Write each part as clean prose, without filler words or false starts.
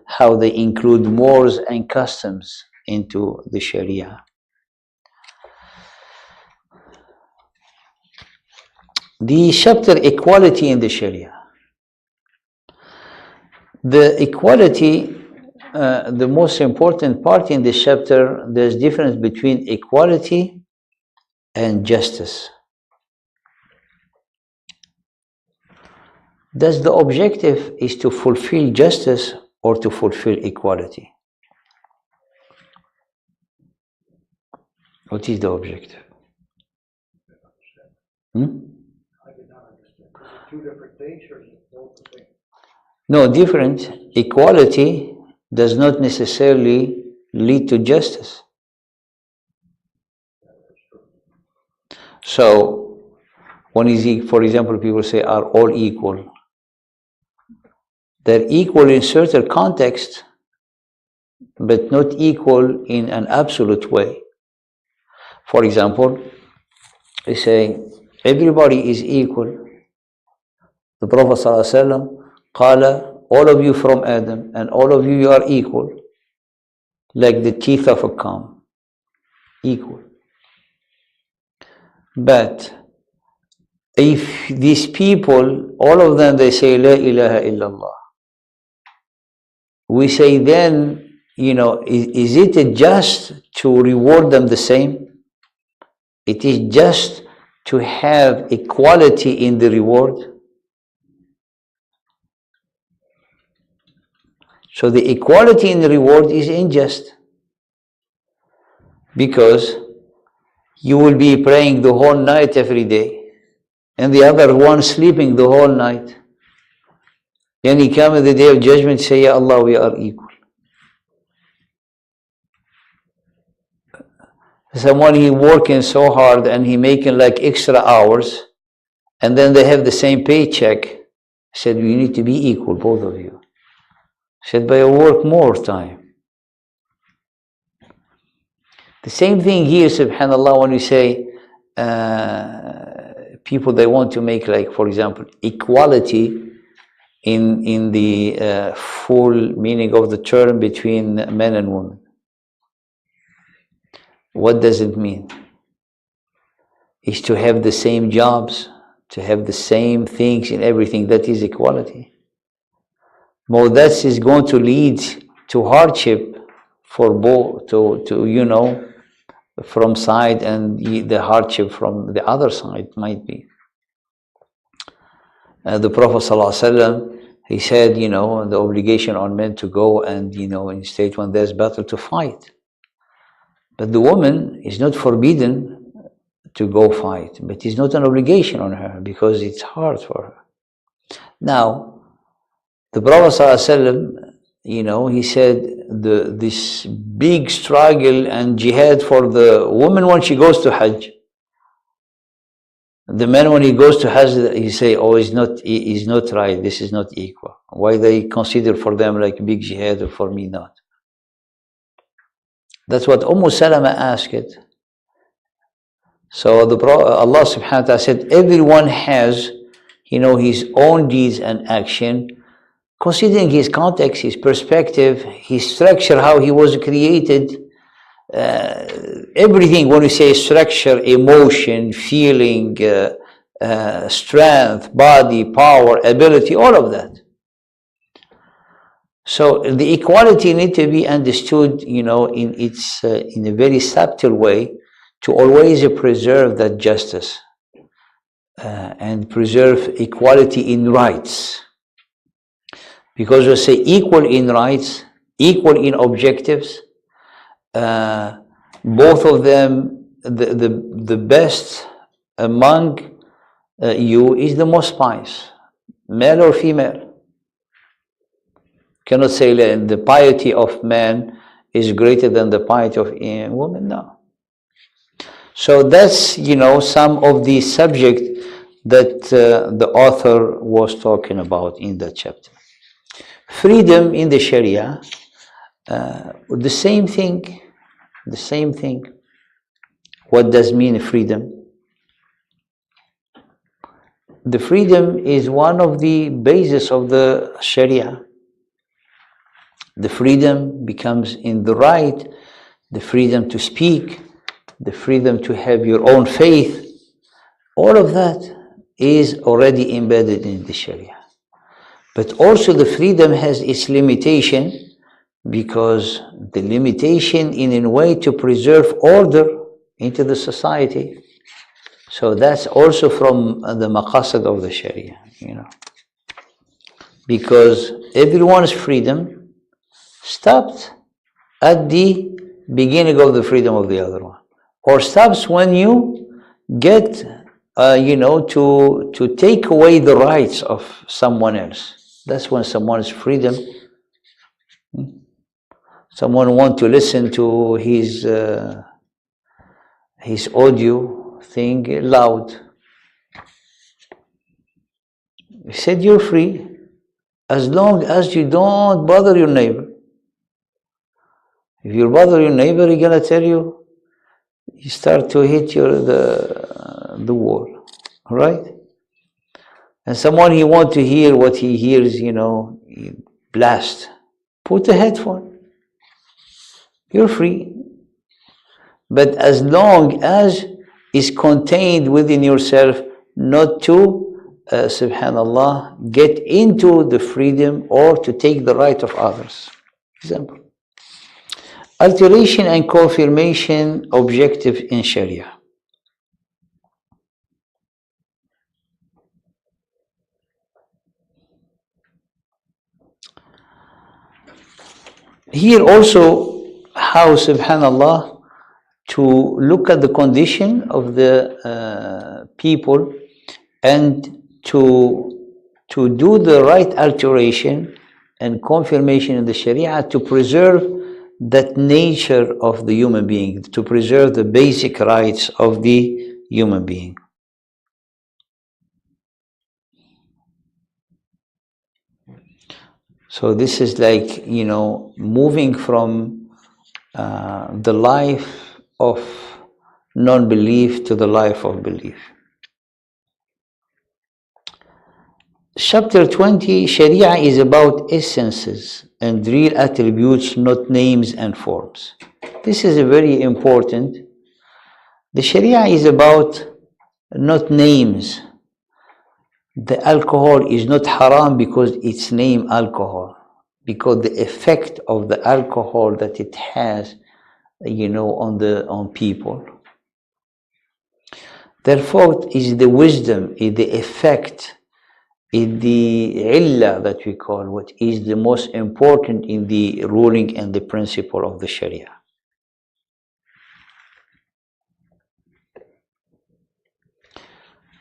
how they include mores and customs into the Sharia. The chapter equality in the Sharia. The equality, the most important part in this chapter, there's difference between equality and justice. Does the objective is to fulfill justice or to fulfill equality? What is the objective? Two different things or both the same? No, different. Equality does not necessarily lead to justice. So, for example, people say are all equal. They're equal in certain context, but not equal in an absolute way. For example, they say everybody is equal. The Prophet ﷺ قال, all of you from Adam and all of you are equal, like the teeth of a comb, equal. But if these people, all of them, they say La ilaha illallah, we say then, is it just to reward them the same? It is just to have equality in the reward. So the equality in the reward is unjust, because you will be praying the whole night every day and the other one sleeping the whole night. Then he come at the day of judgment, say, Ya Allah, we are equal. Someone he working so hard and he making like extra hours, and then they have the same paycheck. Said, you need to be equal, both of you. Said, but you work more time. The same thing here, subhanAllah, when we say people, they want to make, like, for example, equality in the full meaning of the term between men and women. What does it mean? It's to have the same jobs, to have the same things in everything. That is equality. Well, that is going to lead to hardship for both, from side, and the hardship from the other side might be. The Prophet ﷺ, he said, the obligation on men to go and, in state when there's battle, to fight. But the woman is not forbidden to go fight, but it's not an obligation on her because it's hard for her. Now, the Prophet ﷺ, he said this big struggle and jihad for the woman when she goes to Hajj. The man, when he goes to Hajj, he say, oh, he's not right, this is not equal. Why they consider for them like big jihad or for me not? That's what Salama asked it. So Allah subhanahu wa ta'ala said, everyone has, his own deeds and action, considering his context, his perspective, his structure, how he was created, everything. When we say structure, emotion, feeling, strength, body, power, ability, all of that. So the equality need to be understood, in a very subtle way, to always preserve that justice and preserve equality in rights. Because we say equal in rights, equal in objectives, both of them, the best among you is the most pious, male or female. Cannot say that the piety of man is greater than the piety of woman, no. So that's, some of the subject that the author was talking about in that chapter. Freedom in the Sharia, the same thing. What does mean freedom? The freedom is one of the bases of the Sharia. The freedom becomes in the right, the freedom to speak, the freedom to have your own faith. All of that is already embedded in the Sharia. But also the freedom has its limitation, because the limitation in a way to preserve order into the society. So that's also from the maqasid of the Sharia, because everyone's freedom stopped at the beginning of the freedom of the other one, or stops when you get, to take away the rights of someone else. That's when someone's freedom. Someone wants to listen to his audio thing loud. He said, you're free as long as you don't bother your neighbor. If you bother your neighbor, he's gonna tell you, you start to hit the wall, right? And someone he want to hear what he hears, blast. Put a headphone. You're free. But as long as it's contained within yourself, not to, subhanallah, get into the freedom or to take the right of others. Example. Alteration and confirmation objective in Sharia. Here also, how, subhanallah, to look at the condition of the people and to do the right alteration and confirmation in the Sharia to preserve that nature of the human being, to preserve the basic rights of the human being. So this is like, moving from the life of non-belief to the life of belief. Chapter 20, Sharia is about essences and real attributes, not names and forms. This is very important. The Sharia is about not names. The alcohol is not haram because it's named alcohol, because the effect of the alcohol that it has, on people. Therefore, is the wisdom, is the effect, is the illah that we call, what is the most important in the ruling and the principle of the Sharia.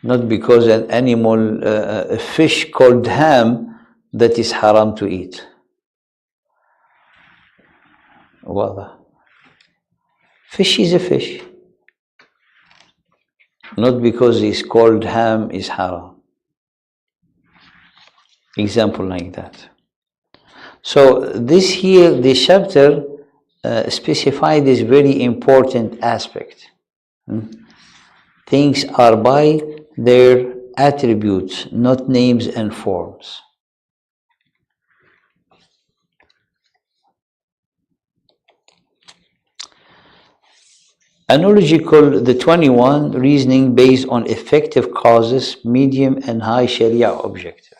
Not because an animal, a fish called ham, that is haram to eat. Well, fish is a fish. Not because it's called ham is haram. Example like that. So this here, this chapter specifies this very important aspect. Things are by their attributes, not names and forms. Analogical, the 21, reasoning based on effective causes, medium and high Sharia objective.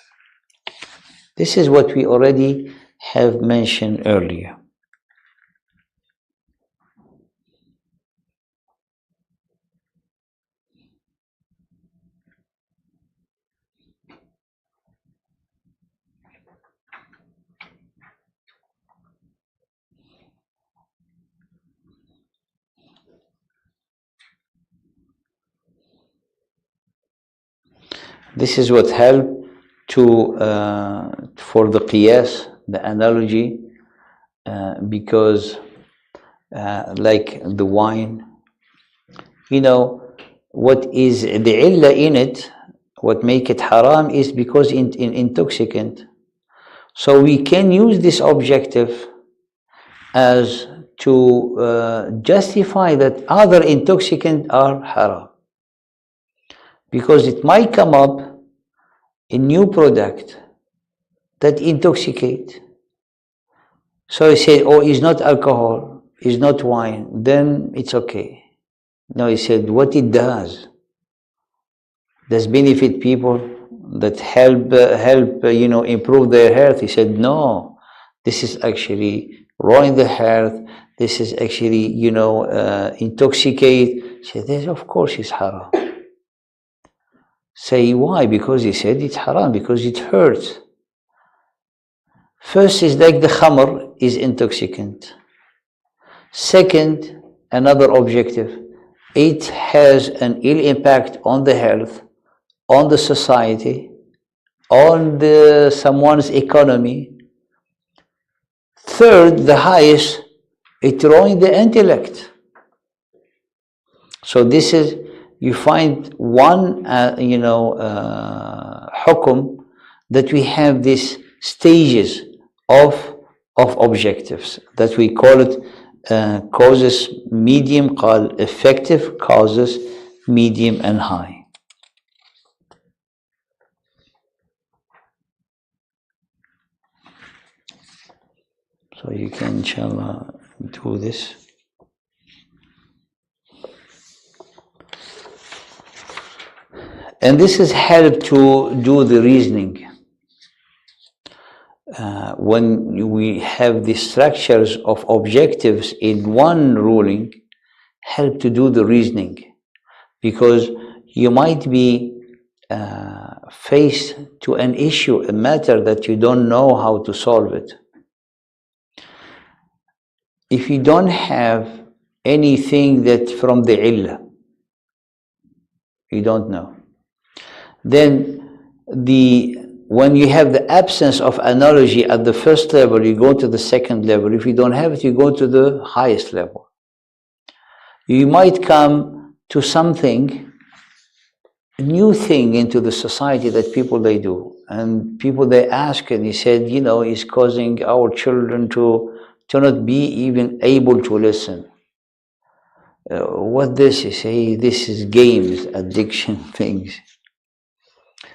This is what we already have mentioned earlier. This is what helped to for the qiyas, the analogy, because like the wine, what is the illah in it, what make it haram is because in intoxicant. So we can use this objective as to justify that other intoxicants are haram. Because it might come up a new product that intoxicate. So he said, oh, it's not alcohol, it's not wine, then it's okay. No, he said, what it does benefit people, that help improve their health. He said, no, this is actually ruin the health. This is actually intoxicate. He said, yes, of course it's haram. Say why? Because he said it's haram, because it hurts. First is like the khamr is intoxicant. Second, another objective, it has an ill impact on the health, on the society, on someone's economy. Third, the highest, it ruins the intellect. So this is, you find one, hukum, that we have these stages of objectives, that we call it causes medium, called effective, causes medium and high. So you can, inshallah, do this. And this has helped to do the reasoning. When we have the structures of objectives in one ruling, help to do the reasoning. Because you might be faced to an issue, a matter that you don't know how to solve it. If you don't have anything that from the illah, you don't know. Then when you have the absence of analogy at the first level, you go to the second level. If you don't have it, you go to the highest level. You might come to something, a new thing into the society that people they do. And people they ask, and he said, it's causing our children to not be even able to listen. What this is? Hey, this is games, addiction, things.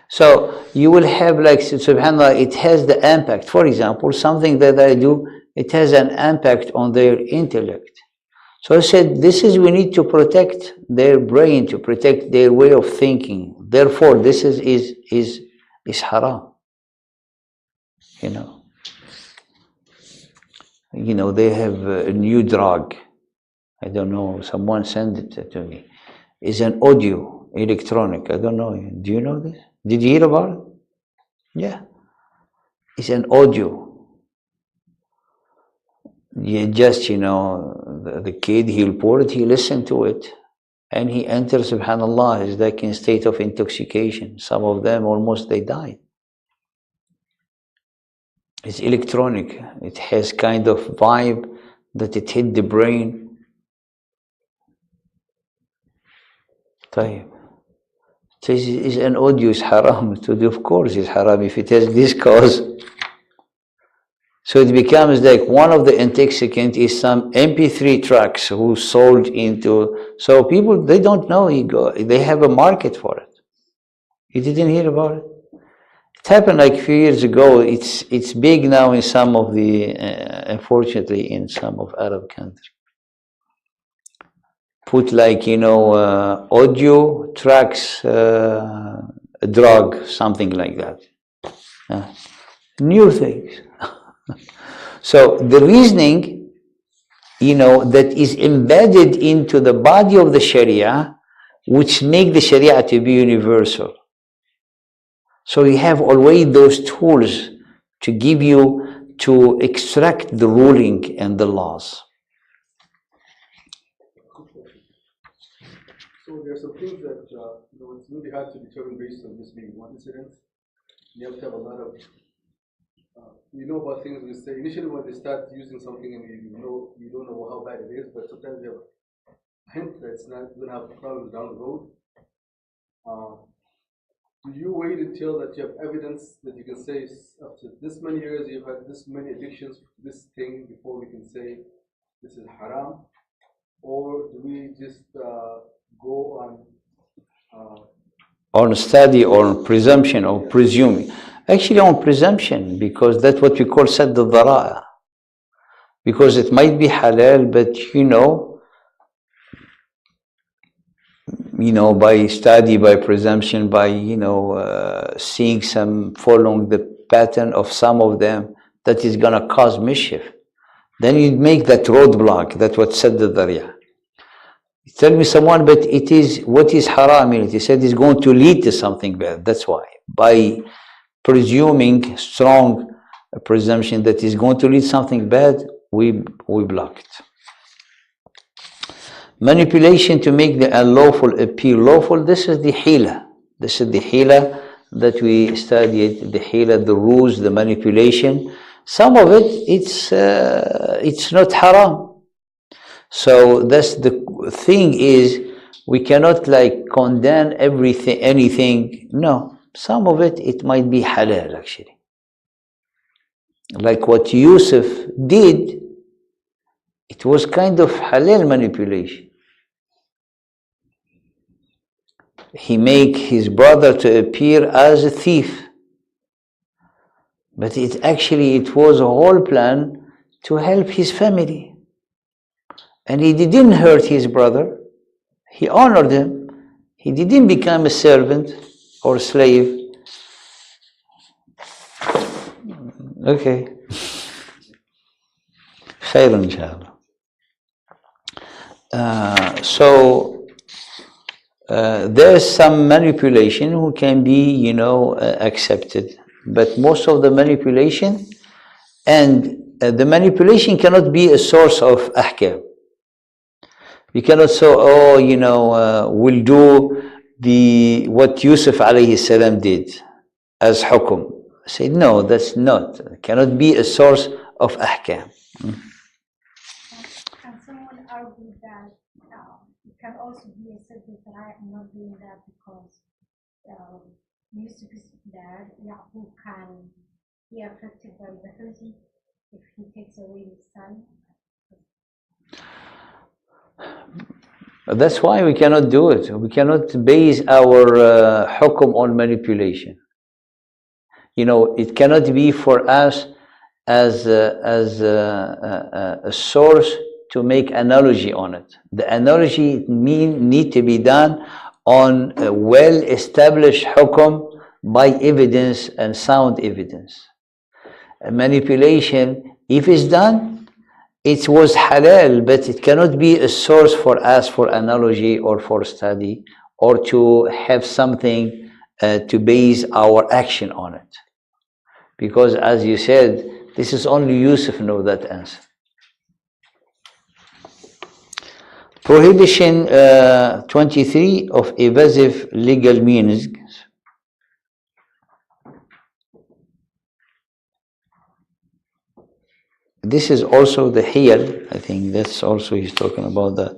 So you will have, like, subhanAllah, it has the impact. For example, something that I do, it has an impact on their intellect. So I said, we need to protect their brain, to protect their way of thinking. Therefore, this is haram. They have a new drug. I don't know, someone sent it to me. It's an audio, electronic. I don't know. Do you know this? Did you hear about it? Yeah. It's an audio. You just, the kid, he'll pour it, he listen to it, and he enters, subhanAllah, is like in state of intoxication. Some of them almost they died. It's electronic. It has kind of vibe that it hit the brain. طيب. Is an audio is haram. Of course it's haram if it has this cause. So it becomes like one of the intoxicants is some MP3 tracks who sold into. So people, they don't know, they have a market for it. You didn't hear about it? It happened like a few years ago. It's big now in some of the, unfortunately, in some of Arab countries. Put like, audio tracks, drug, something like that. New things. So the reasoning, that is embedded into the body of the Sharia, which make the Sharia to be universal. So you have always those tools to give you, to extract the ruling and the laws. So there are some things that it's really hard to determine based on just maybe one incident. You have to have a lot of we know about things. We say initially when they start using something and you don't know how bad it is, but sometimes you have a hint that it's not going to have problems down the road. Do you wait until that you have evidence that you can say after this many years you've had this many addictions to this thing before we can say this is haram, or do we just go on study or on presumption or presuming? Actually on presumption, because that's what we call sadd al-dhara'a. because it might be halal, but by study, by presumption, by seeing some, following the pattern of some of them, that is gonna cause mischief. Then you make that roadblock. That's what said the Dharia. Tell me someone, but it is, what is haram in it? He said it's going to lead to something bad. That's why. By presuming strong presumption that is going to lead something bad, we block it. Manipulation to make the unlawful appear lawful. This is the hila. This is the hila that we studied. The hila, the rules, the manipulation. Some of it, it's not haram. So that's the thing is, we cannot like condemn everything, anything. No, some of it, it might be halal actually. Like what Yusuf did, it was kind of halal manipulation. He made his brother to appear as a thief. But it was a whole plan to help his family. And he didn't hurt his brother. He honored him. He didn't become a servant or slave. Okay. Khair inshallah. So there's some manipulation who can be, accepted. But most of the manipulation, and the manipulation cannot be a source of ahkam. You cannot say, we'll do what Yusuf alayhi salam did as hukum. I say, no, that's not. It cannot be a source of ahkam. And someone argued that it can also be a certain right and not doing that because Yusuf's dad, Yaqub, can be affected by the hurting if he takes away his son. That's why we cannot do it. We cannot base our hukum on manipulation. It cannot be for us as a source to make analogy on it. The analogy need to be done on a well-established hukum by evidence and sound evidence. Manipulation, if it's done, it was halal, but it cannot be a source for us for analogy or for study or to have something to base our action on it. Because as you said, this is only Yusuf know that answer. Prohibition 23 of evasive legal means. This is also the hiyal. I think that's also he's talking about that.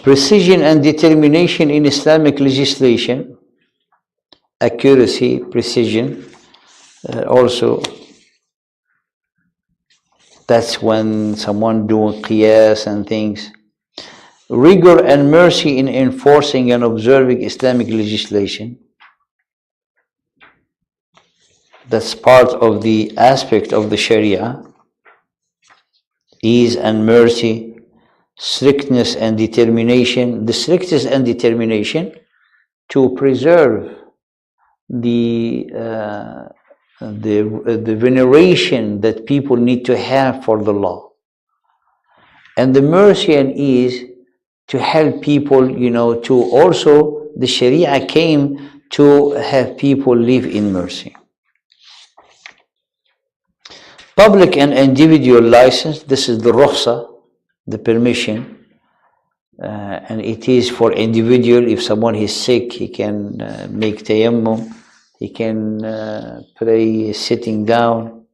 Precision and determination in Islamic legislation. Accuracy, precision. Also, that's when someone doing qiyas and things. Rigor and mercy in enforcing and observing Islamic legislation. That's part of the aspect of the Sharia. Ease and mercy, strictness and determination. The strictness and determination to preserve the veneration that people need to have for the law, and the mercy and ease to help people, to also, the Sharia came to have people live in mercy. Public and individual license, this is the rukhsa, the permission, and it is for individual. If someone is sick, he can make tayammum. He can pray sitting down.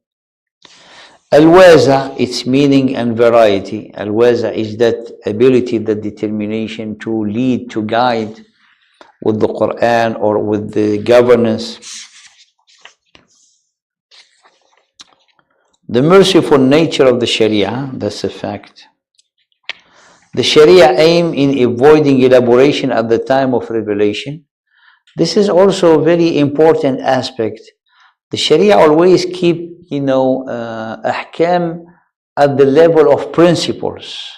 Al-waza, its meaning and variety. Al-waza is that ability, that determination to lead, to guide with the Quran or with the governance. The merciful nature of the Sharia, that's a fact. The Sharia aim in avoiding elaboration at the time of revelation. This is also a very important aspect. The Sharia always keep, ahkam at the level of principles.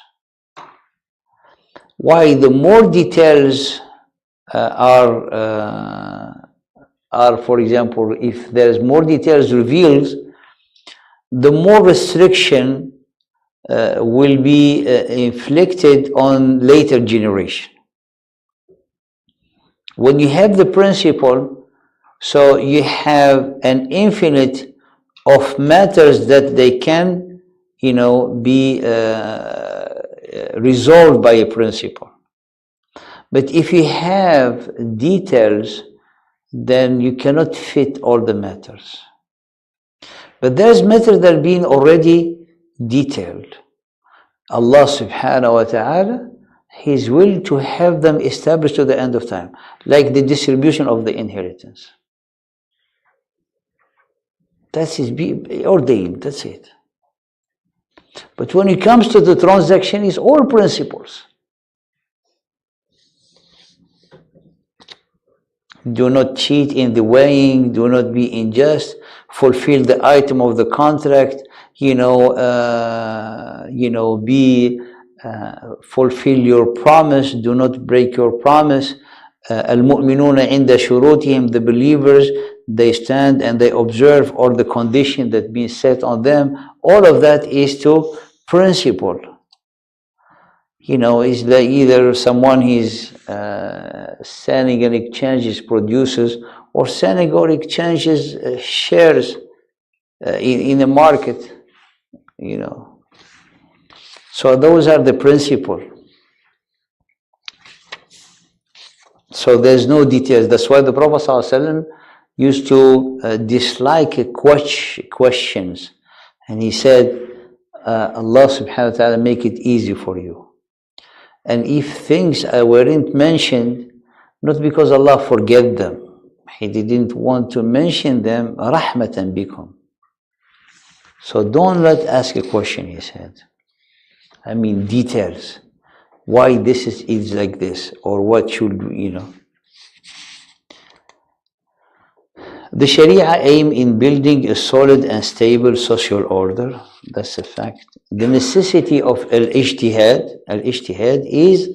Why? The more details are, for example, if there's more details revealed, the more restriction will be inflicted on later generation. When you have the principle, so you have an infinite of matters that they can, be resolved by a principle. But if you have details, then you cannot fit all the matters. But there's matters that have been already detailed. Allah subhanahu wa ta'ala, His will to have them established to the end of time, like the distribution of the inheritance. That's His ordained, that's it. But when it comes to the transaction, it's all principles. Do not cheat in the weighing, do not be unjust, fulfill the item of the contract, fulfill your promise, do not break your promise. Al-mu'minuna inda shurutihim, the believers, they stand and they observe all the conditions that been set on them. All of that is to principle. Is that either someone is selling and exchanges produces, or selling or exchanges shares in the market, So those are the principle. So there's no details. That's why the Prophet ﷺ used to dislike questions. And he said, Allah subhanahu wa ta'ala make it easy for you. And if things weren't mentioned, not because Allah forget them, He didn't want to mention them, rahmatan bikum. So don't ask a question, he said. I mean details. Why this is like this, or what should, The Sharia aim in building a solid and stable social order. That's a fact. The necessity of al-ijtihad is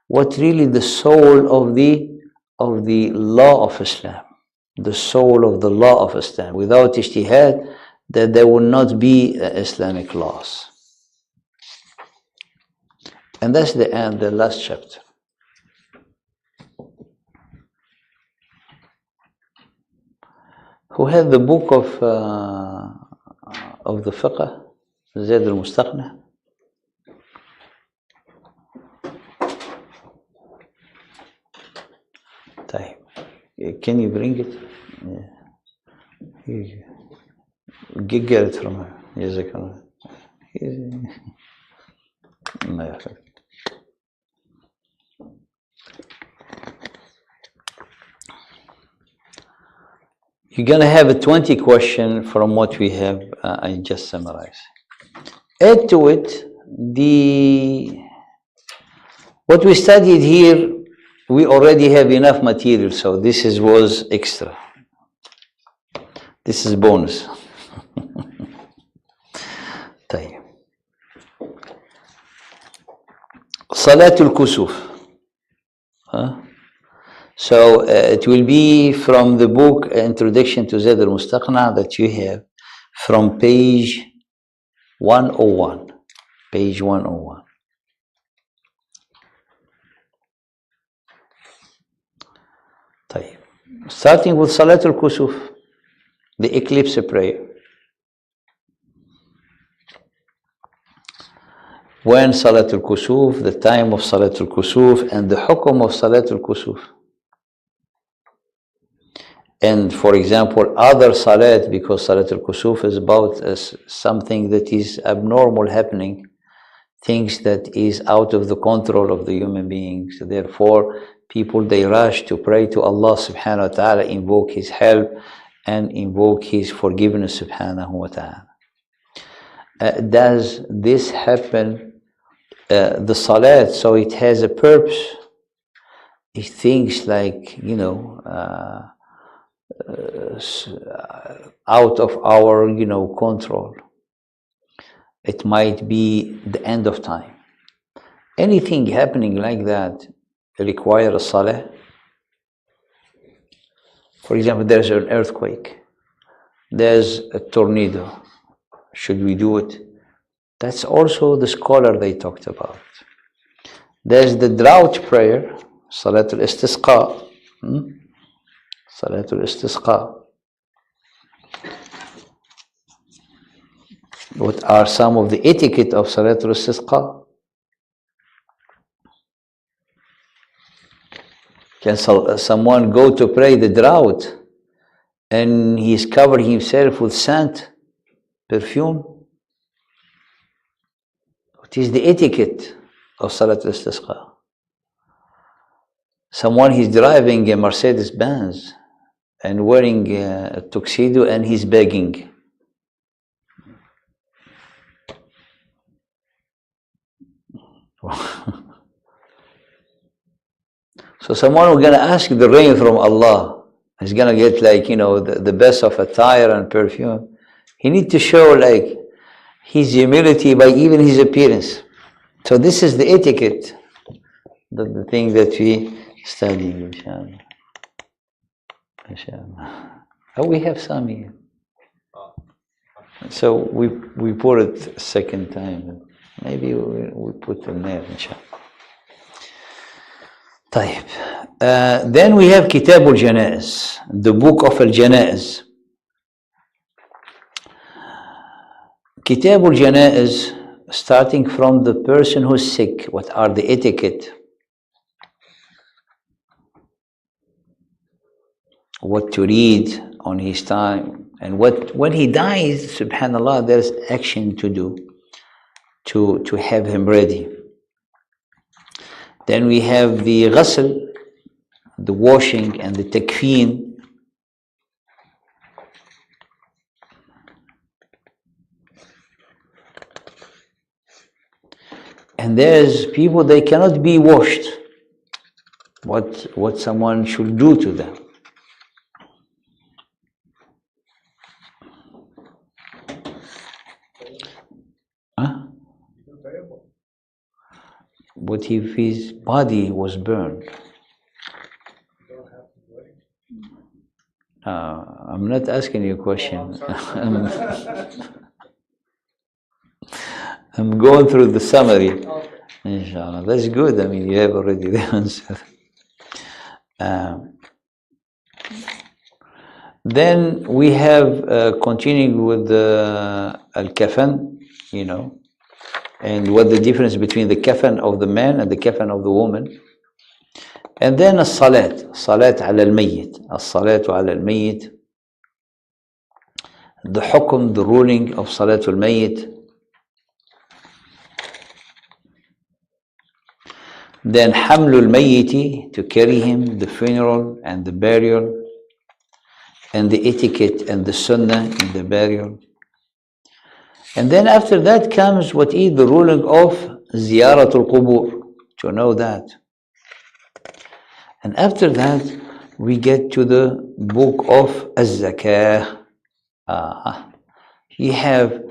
what really the soul of the law of Islam. The soul of the law of Islam. Without ijtihad, that there will not be Islamic laws. And that's the end, the last chapter. Who had the book of the fiqh, Zayd al-Mustaqni? Can you bring it? Yeah. Get it from her. Jazakallah. You're going to have a 20 question from what we have, I just summarized. Add to it, what we studied here, we already have enough material, so this was extra. This is bonus. Salatul Kusuf. So it will be from the book Introduction to Zayd al-Mustaqni that you have from page 101. Page 101. Starting with Salatul Kusuf, the eclipse prayer. When Salatul Kusuf, the time of Salatul Kusuf, and the hukum of Salatul Kusuf. And for example, other salat, because Salatul Kusuf is about something that is abnormal happening, things that is out of the control of the human beings. Therefore, people, they rush to pray to Allah subhanahu wa ta'ala, invoke His help and invoke His forgiveness subhanahu wa ta'ala. does this happen, the salat, so it has a purpose. It things like, out of our, control. It might be the end of time. Anything happening like that require a salah. For example, there's an earthquake. There's a tornado. Should we do it? That's also the scholar they talked about. There's the drought prayer, Salatul Istisqa. Salatul Istisqa. What are some of the etiquette of Salatul Istisqa? Can someone go to pray the drought and he's covered himself with scent, perfume? What is the etiquette of Salat al-Istisqa? Someone he's driving a Mercedes-Benz and wearing a tuxedo and he's begging. So someone who's going to ask the rain from Allah is going to get the best of attire and perfume. He needs to show his humility by even his appearance. So this is the etiquette, the thing that we study, inshallah. Inshallah. Oh, we have some here. So we put it second time. Maybe we put them there, inshallah. طيب. Then we have Kitab al-Janaiz, the book of al-Janaiz. Kitab al-Janaiz, starting from the person who's sick, what are the etiquette? What to read on his time, and when he dies, subhanallah, there's action to do to have him ready. Then we have the ghusl, the washing, and the takfeen. And there's people, they cannot be washed. What someone should do to them. Huh? What if his body was burned? I'm not asking you a question. I'm going through the summary. Inshallah. That's good. I mean, you have already the answer. Then we have continuing with the al-kafan, and what the difference between the kafan of the man and the kafan of the woman. And then as-salat, salat ala al-mayyit, as-salatu ala al-mayyit, the hukum, the ruling of salatul mayyit. Then hamlul mayyiti, to carry him, the funeral and the burial, and the etiquette and the sunnah in the burial. And then after that comes what is the ruling of ziyaratul qubur, to know that. And after that we get to the book of az-zakah. You have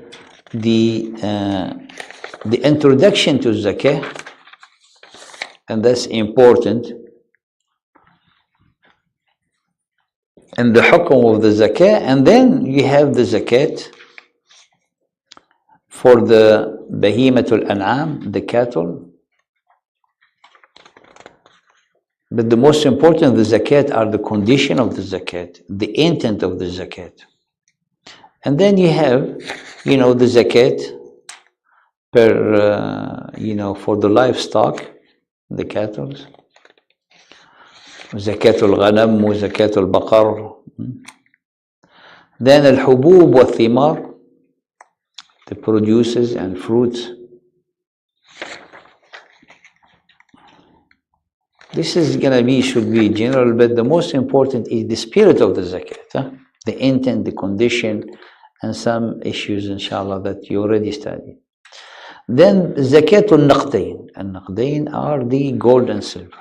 the introduction to zakah, and that's important. And the hukum of the zakah, and then you have the zakat for the bahimatul an'am, the cattle. But the most important, the zakat, are the condition of the zakat, the intent of the zakat. And then you have, the zakat per, for the livestock, the cattle. Zakatul ghanam, zakatul baqar. Then al-hubub wa thimar, the produces and fruits. This is should be general, but the most important is the spirit of the zakat, the intent, the condition, and some issues, inshallah, that you already studied. Then zakatul naqdain. And naqdain are the gold and silver.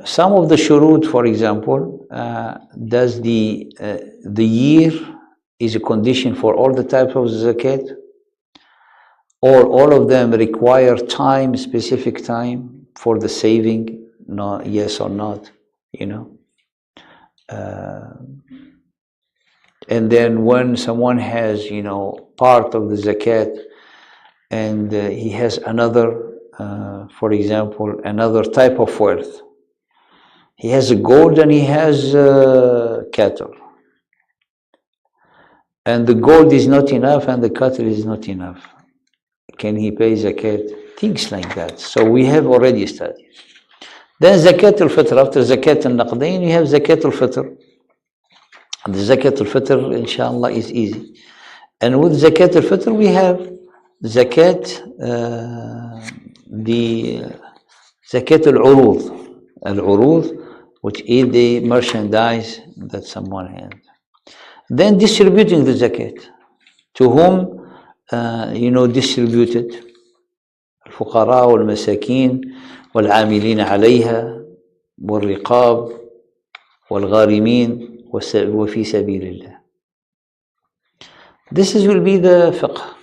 Some of the shurut, for example, does the year is a condition for all the types of zakat, or all of them require time, specific time for the saving? No, yes or not, you know. And then when someone has, you know, part of the zakat, and he has another, for example, another type of wealth. He has a gold and he has cattle. And the gold is not enough and the cattle is not enough. Can he pay zakat? Things like that. So we have already studied. Then zakat al-fitr. After zakat al-naqdain, you have zakat al-fitr. The zakat al-fitr, inshallah, is easy. And with zakat al-fitr, we have zakat, the zakat al-urud. Al-urud, which is the merchandise that someone has. Then distributing the zakat. To whom, you know, distributed? الفقراء والمساكين والعاملين عليها والرقاب والغارمين وفي سبيل الله. This will be the fiqh,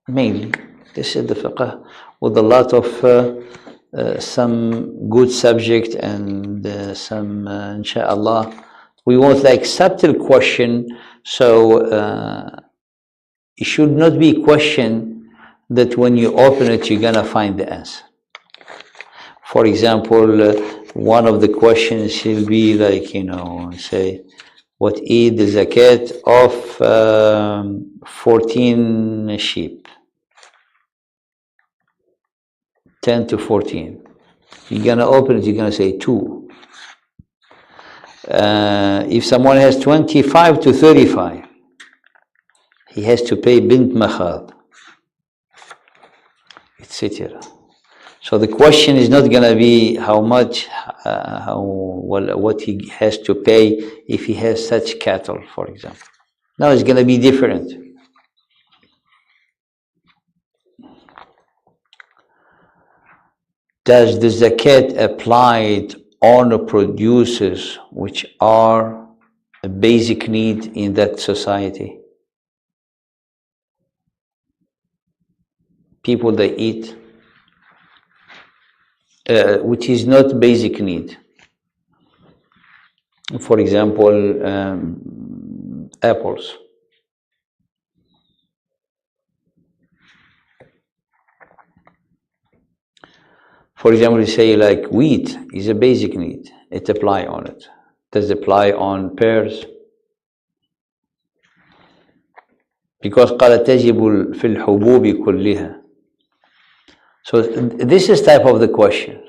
mainly. This is the fiqh with a lot of some good subject and some, inshallah, we want like subtle question, so it should not be a question that when you open it, you're gonna find the answer. For example, one of the questions will be like, you know, say, what is the zakat of 14 sheep? 10 to 14. You're gonna open it, you're gonna say 2. If someone has 25 to 35, he has to pay bint makhad, etc. So the question is not going to be how much, what he has to pay if he has such cattle, for example. No, it's going to be different. Does the zakat applied on the producers which are a basic need in that society? People that eat, which is not basic need. For example, apples. For example, you say like wheat is a basic need. It apply on it. Does it apply on pears? Because قال تجب في الحبوب كلها. So this is type of the question.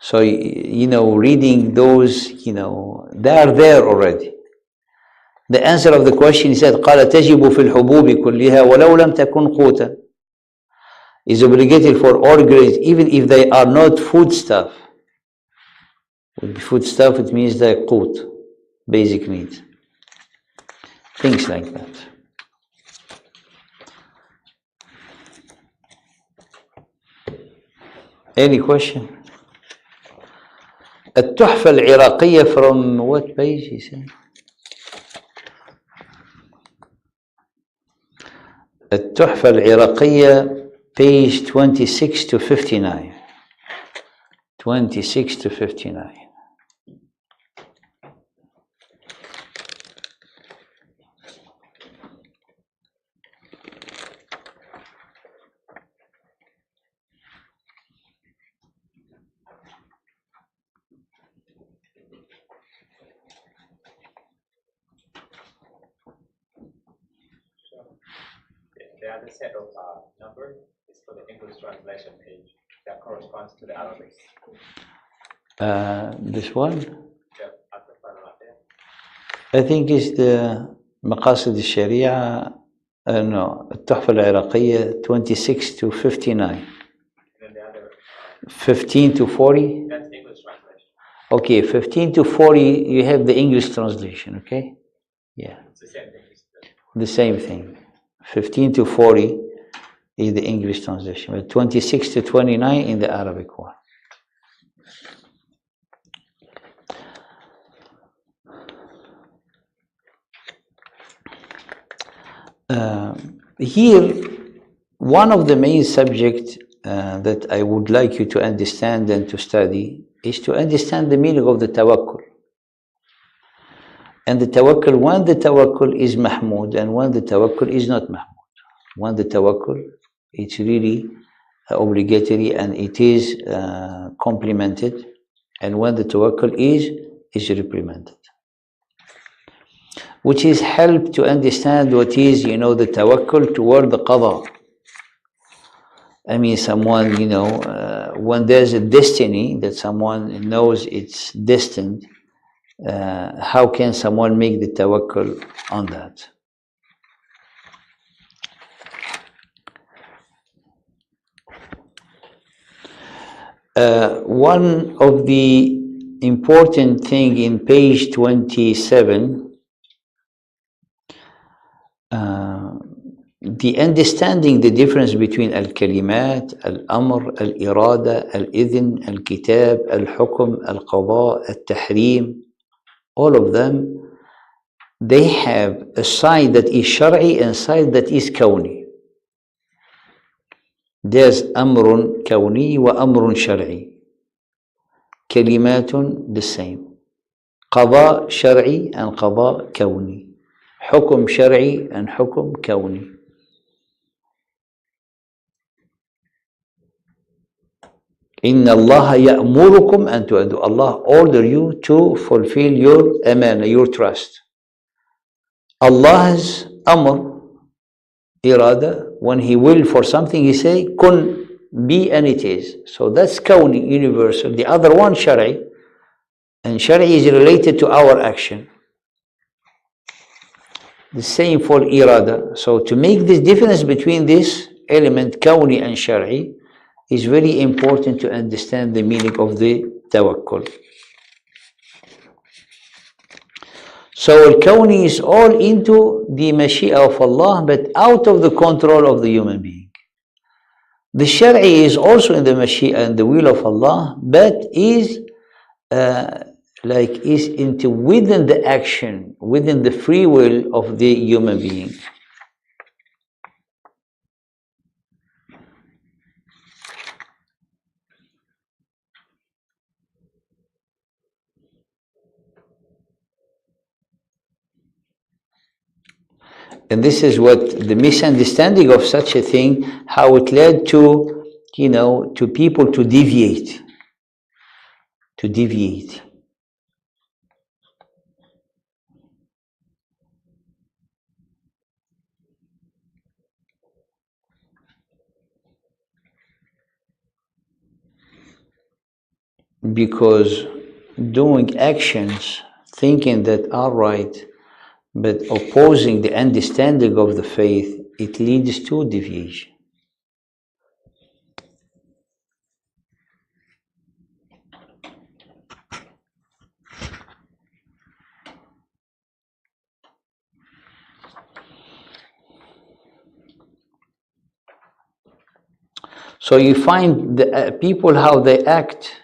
So, you know, reading those, you know, they are there already. The answer of the question is that قال تجب في الحبوب كلها ولو لم تكن قوتا. Is obligated for all grains, even if they are not foodstuff. With foodstuff, it means the qut, basic needs. Things like that. Any question? التحفة العراقية from what page he said? التحفة العراقية page 26 to 59. 26 to 59. The other set of numbers is for the English translation page that corresponds to the Arabic. This one? Yeah, at the front right there. I think it's the مقاصد الشريعة. No, التحفة العراقية 26 to 59. And then the other, 15 to 40. that's English translation. Okay, 15 to 40, you have the English translation, okay? Yeah, It's the same thing. the same thing. 15 to 40 is the English translation, but 26 to 29 in the Arabic one. Here, one of the main subjects that I would like you to understand and to study is to understand the meaning of the tawakkul. And the tawakkul, when the tawakkul is mahmud and when the tawakkul is not mahmud. When the tawakkul, it's really obligatory and it is complimented, and when the tawakkul is reprimanded. Which is help to understand what is, the tawakkul toward the qada. I mean, someone, when there's a destiny that someone knows it's destined, how can someone make the tawakkul on that? One of the important thing in page 27, the understanding the difference between al-kalimat, al-amr, al-irada, al-idhn, al-kitab, al-hukm, al-qada, al-tahrim, all of them, they have a side that is shar'i and side that is kawni. There's amrun kawni wa amrun shar'i. Kalimatun, the same. Qada shar'i and qada kawni. Hukum shar'i and hukum kawni. Inna Allah ya'murukum an tu'addu. Allah order you to fulfill your amana, your trust. Allah's amr, irada, when He will for something, He say, kun, be, and it is. So that's kawni, universal. The other one, shari, and shari is related to our action. The same for irada. So to make this difference between this element, kawni and shari, is very important to understand the meaning of the tawakkul. So al-kawni is all into the mashi'a of Allah, but out of the control of the human being. The shari is also in the mashi'a and the will of Allah, but is into within the action, within the free will of the human being. And this is what the misunderstanding of such a thing, how it led to, to people to deviate. To deviate. Because doing actions, thinking that are right, but opposing the understanding of the faith, it leads to deviation. So you find the people how they act.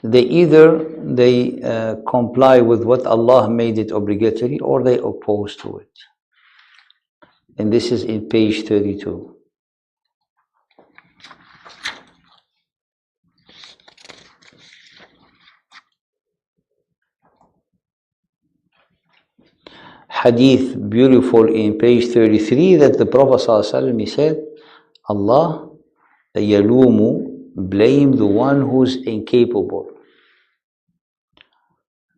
They either comply with what Allah made it obligatory, or they oppose to it. And this is in page 32. Hadith beautiful in page 33 that the Prophet ﷺ, he said, Allah yalumu, blame the one who's incapable.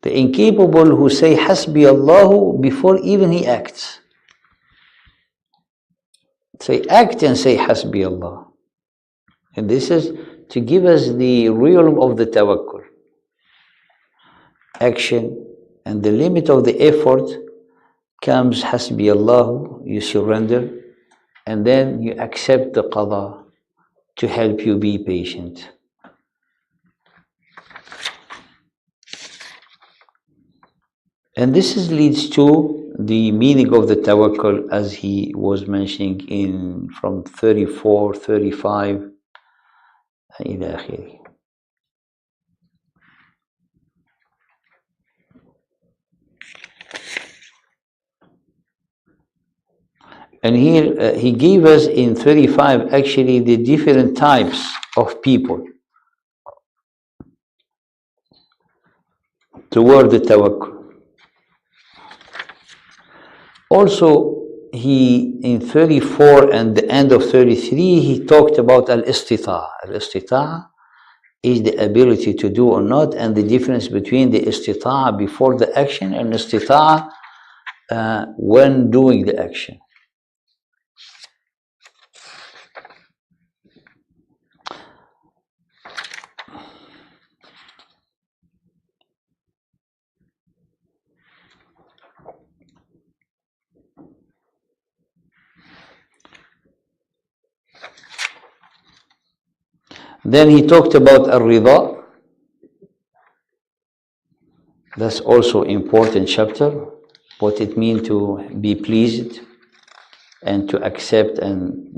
The incapable who say Hasbi Allahu before even he acts. Say act and say Hasbi Allah. And this is to give us the realm of the tawakkul. Action and the limit of the effort comes Hasbi Allahu, you surrender, and then you accept the qada to help you be patient. And leads to the meaning of the tawakkul as he was mentioning in from 34, 35 إلى آخره. And here he gave us in 35 actually the different types of people toward the tawakkul. Also, he in 34 and the end of 33, he talked about al-istita'a. Al-istita'a is the ability to do or not, and the difference between the istita'a before the action and istita'a when doing the action. Then he talked about al-rida. That's also important chapter, what it means to be pleased and to accept, and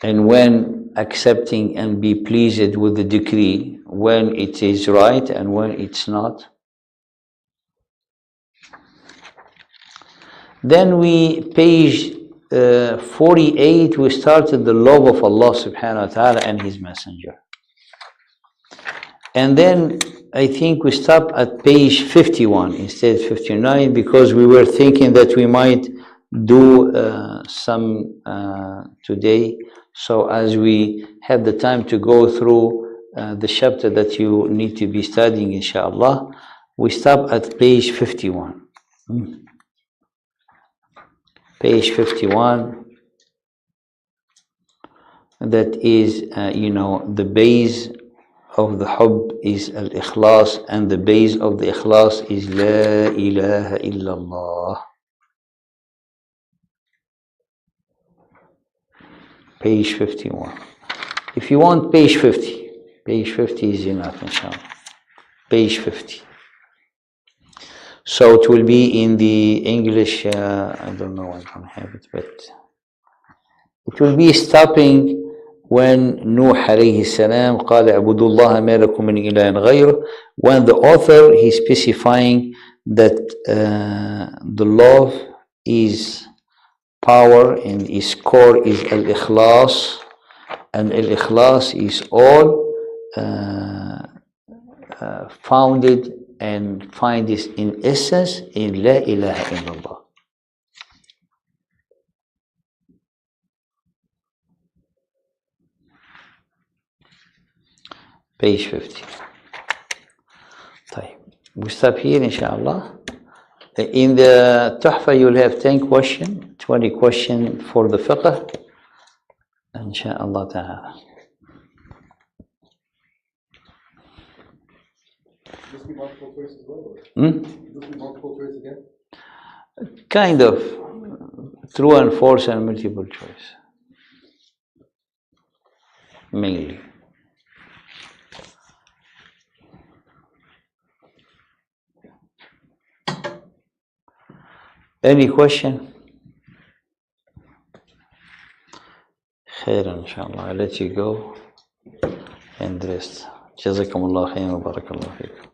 and when accepting and be pleased with the decree, when it is right and when it's not. Then page 48, we started the love of Allah subhanahu wa ta'ala and His Messenger. And then I think we stopped at page 51 instead of 59, because we were thinking that we might do some today. So as we have the time to go through the chapter that you need to be studying, inshallah, we stop at page 51. Page 51, that is, the base of the hubb is al-ikhlas, and the base of the ikhlas is la ilaha illallah. Page 51. If you want page 50, page 50 is enough, inshallah. Page 50. So it will be in the English, I don't know, I don't have it, but it will be stopping when Nuh alayhi salam قال اعبدوا الله ما لكم من إله غيره, when the author is specifying that the love is power and its core is al-ikhlas, and al-ikhlas is all founded and find this in essence in La ilaha illallah. Page 50. طيب. We stop here, inshallah. In the Tuhfa, you'll have 10 questions, 20 questions for the fiqh, inshallah ta'ala. Just be multiple choice as well? Just be multiple choice again? Kind of. True and false and multiple choice. Mainly. Any question? Khair, inshallah. I'll let you go and rest. Jazakumullah khairan wa barakallahu feekum.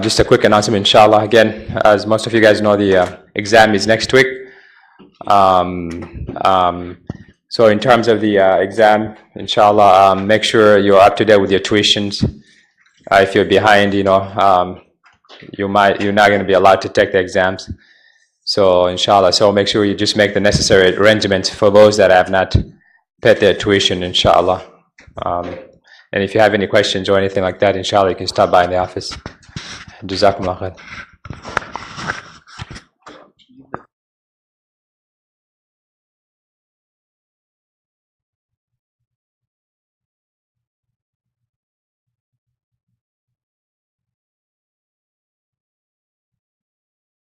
Just a quick announcement, inshallah. Again, as most of you guys know, the exam is next week. So in terms of the exam, inshallah, make sure you're up to date with your tuitions. If you're behind, you're not going to be allowed to take the exams. So inshallah, so make sure you just make the necessary arrangements for those that have not paid their tuition, inshallah. And if you have any questions or anything like that, inshallah, you can stop by in the office. Jazakumullah khair.